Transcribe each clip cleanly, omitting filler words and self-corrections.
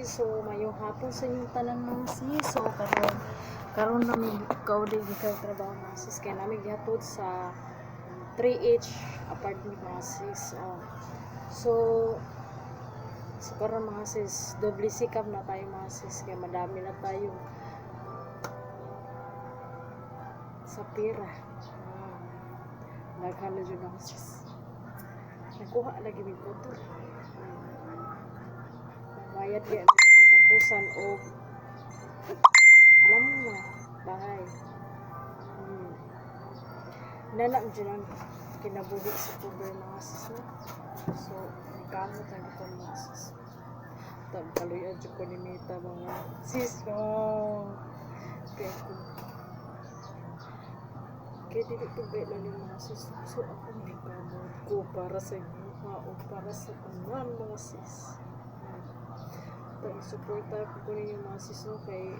So mayong hapon sa inyong tanan mga sis. So karon namin ikaw din ikaw trabaho mga sis kaya namin gihatod sa 3H apartment mga sis. So karon mga sis, doble sikap na tayo mga sis kaya madami na tayo sa pira. Naghan na dyan mga sis. Nakuha lagi may motor. Bayad kaya katapusan o alam mo na bahay. Nanak dyan ang kinabuhi sa cover mga sis na. So nagkamot ang ito mga sis. Kaluyan dyan ko ni Mita mga sis. Kaya dito tubig lang yung mga sis. So ako nagkamot ko para sa inyo o para sa kanuan mga sis. Suporta ko ninyo mga sis no kay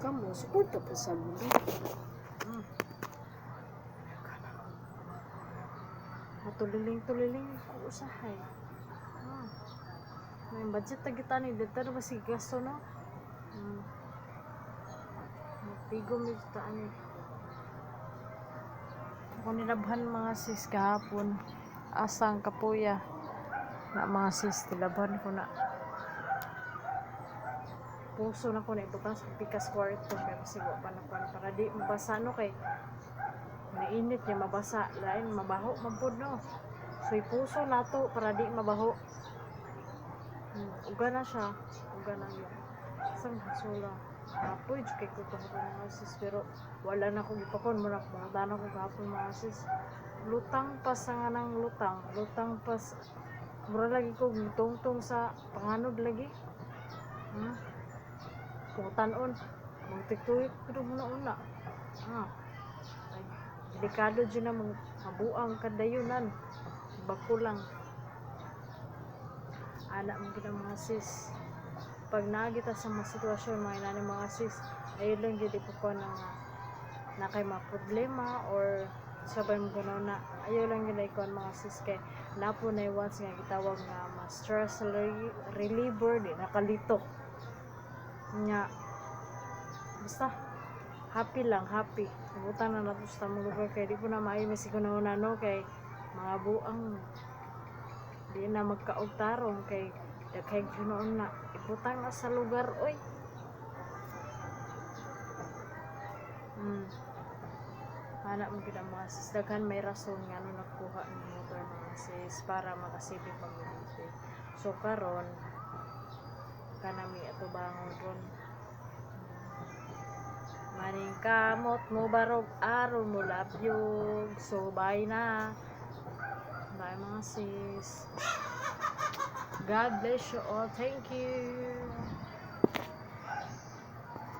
kamo suporta po sa mundo. Tuliling ko usahay. May budget ta kita ni dito na basig gasto no. Tigom ni ta ani. Ako nilabhan mga sis kahapon asang kapuya na mga sis nilabhan ko na puso na ko na ibutang sa pikas kwarto kaya masigo pa na para di mabasa no kay mainit niya mabasa lain mabaho mapud no so ipuso nato para di mabaho uga na siya uga na yun isang hasula apoy kay ko to mga sis pero wala na ko gipakon muna mga tanong ko gapon mga sis lutang pas nga nang lutang pas mura lagi ko tungtong sa panganod lagi kung tanon magtituit pero muna ay delikado dyan na mabuang kadayunan bako lang anak mo kita mga sis pag nakita sa mga sitwasyon mga inani mga sis ayun lang dyan po ko na kay mga problema or sabay mo gano'n na ayaw lang yun ikon mga sis kay napo na once nga gitawag nga stress reliever di nakalito nya basta happy nabutan na nato sa tamang lugar kay di po na maayo masigo na no kay mga buang di na magkaog tarong kay daghay ginoon na ibutang na sa lugar oy anak mo kita mga sis daghan may rason nga no nakuha ng motor mga sis para makasipin pag-ulit so karon kanami ato bangon ron maning kamot mo barog aron mo labyog so bye na bye mga sis God bless you all thank you